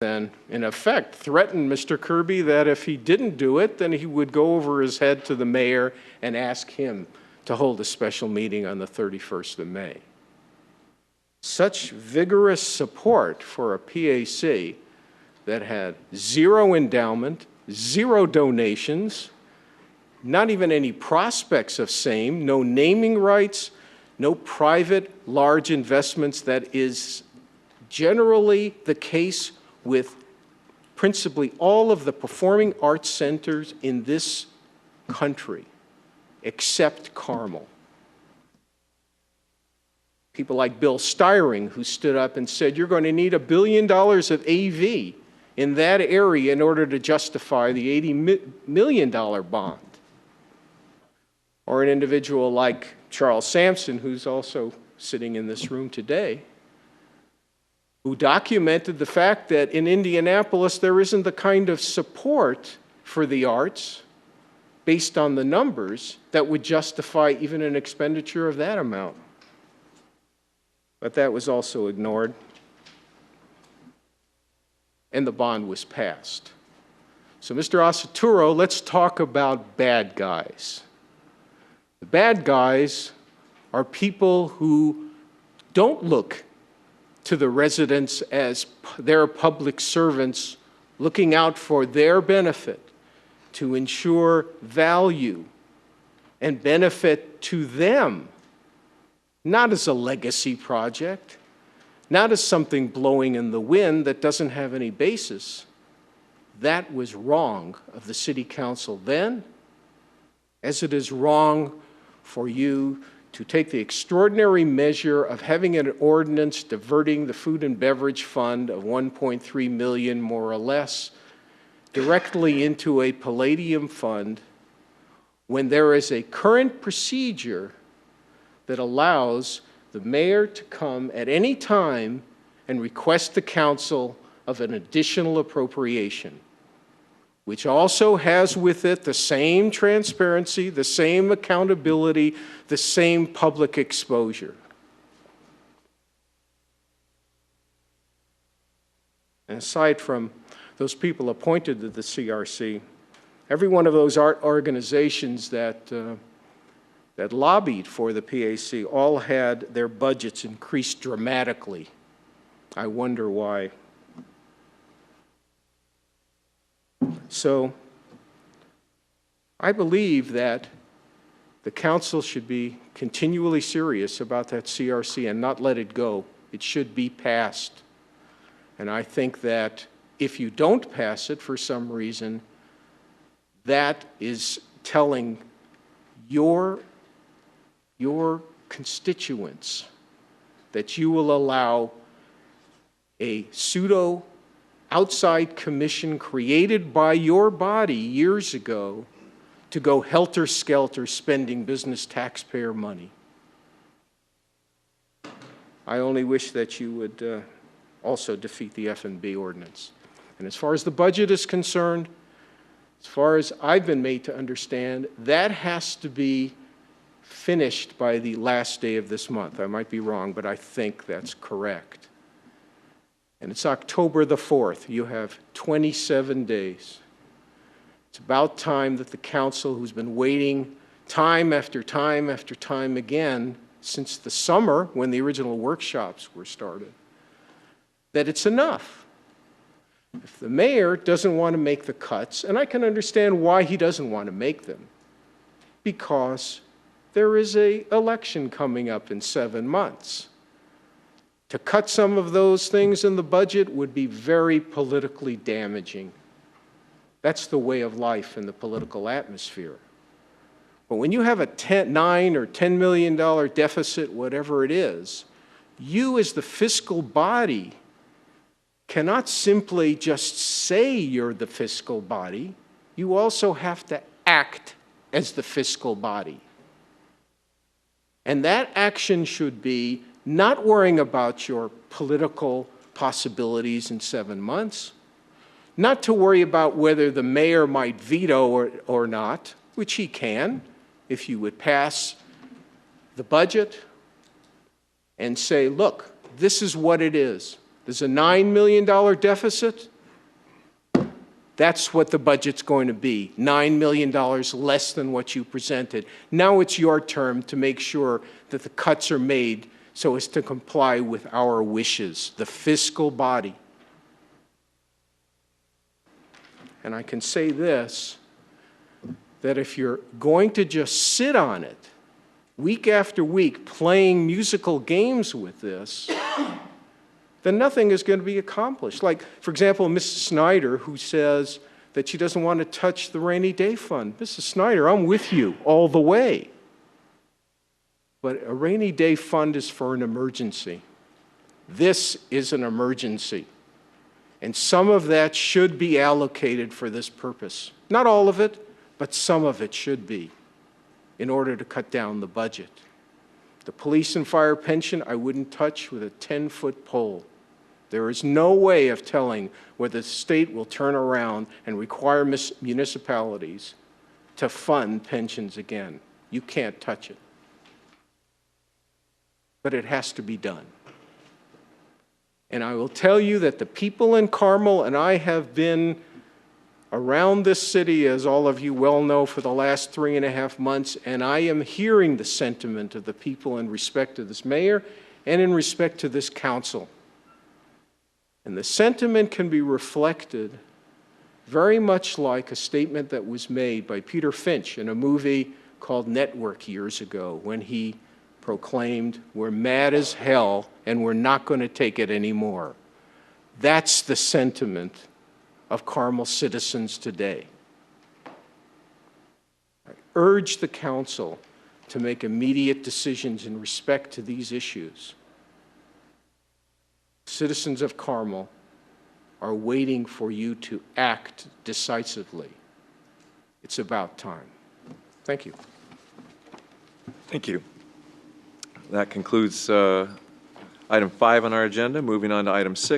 then, in effect, threatened Mr. Kirby that if he didn't do it, then he would go over his head to the mayor and ask him to hold a special meeting on the 31st of May. Such vigorous support for a PAC that had zero endowment, zero donations, not even any prospects of same, no naming rights, no private large investments. That is generally the case with principally all of the performing arts centers in this country, except Carmel. People like Bill Styring, who stood up and said, you're going to need $1 billion of AV in that area in order to justify the $80 million bond. Or an individual like Charles Sampson, who's also sitting in this room today, who documented the fact that in Indianapolis there isn't the kind of support for the arts based on the numbers that would justify even an expenditure of that amount. But that was also ignored, and the bond was passed. So, Mr. Asaturo, let's talk about bad guys. The bad guys are people who don't look to the residents as their public servants looking out for their benefit to ensure value and benefit to them, not as a legacy project, not as something blowing in the wind that doesn't have any basis. That was wrong of the City Council then, as it is wrong for you to take the extraordinary measure of having an ordinance diverting the food and beverage fund of $1.3 million, more or less, directly into a Palladium fund when there is a current procedure that allows the mayor to come at any time and request the council of an additional appropriation, which also has with it the same transparency, the same accountability, the same public exposure. And aside from those people appointed to the CRC, every one of those art organizations that lobbied for the PAC all had their budgets increased dramatically. I wonder why. So I believe that the council should be continually serious about that CRC and not let it go. It should be passed. And I think that if you don't pass it for some reason, that is telling your constituents that you will allow a pseudo outside commission created by your body years ago to go helter-skelter spending business taxpayer money. I only wish that you would also defeat the F&B ordinance. And as far as the budget is concerned, as far as I've been made to understand, that has to be finished by the last day of this month. I might be wrong, but I think that's correct. And it's October the 4th. You have 27 days. It's about time that the council, who's been waiting time after time after time again since the summer when the original workshops were started, that it's enough. If the mayor doesn't want to make the cuts, and I can understand why he doesn't want to make them, because there is an election coming up in 7 months. To cut some of those things in the budget would be very politically damaging. That's the way of life in the political atmosphere. But when you have a $9 or $10 million deficit, whatever it is, you as the fiscal body cannot simply just say you're the fiscal body. You also have to act as the fiscal body. And that action should be not worrying about your political possibilities in 7 months, not to worry about whether the mayor might veto or not, which he can, if you would pass the budget and say, look, this is what it is. There's a $9 million deficit. That's what the budget's going to be, $9 million less than what you presented. Now it's your turn to make sure that the cuts are made so as to comply with our wishes, the fiscal body. And I can say this, that if you're going to just sit on it, week after week, playing musical games with this, then nothing is going to be accomplished. Like, for example, Mrs. Snyder, who says that she doesn't want to touch the rainy day fund. Mrs. Snyder, I'm with you all the way. But a rainy day fund is for an emergency. This is an emergency. And some of that should be allocated for this purpose. Not all of it, but some of it should be, in order to cut down the budget. The police and fire pension, I wouldn't touch with a 10-foot pole. There is no way of telling whether the state will turn around and require municipalities to fund pensions again. You can't touch it. But it has to be done. And I will tell you that the people in Carmel, and I have been around this city, as all of you well know, for the last 3.5 months, and I am hearing the sentiment of the people in respect to this mayor and in respect to this council. And the sentiment can be reflected very much like a statement that was made by Peter Finch in a movie called Network years ago, when he proclaimed, "We're mad as hell and we're not going to take it anymore." That's the sentiment of Carmel citizens today. I urge the council to make immediate decisions in respect to these issues. Citizens of Carmel are waiting for you to act decisively. It's about time. Thank you. Thank you. That concludes item 5 on our agenda. Moving on to item 6.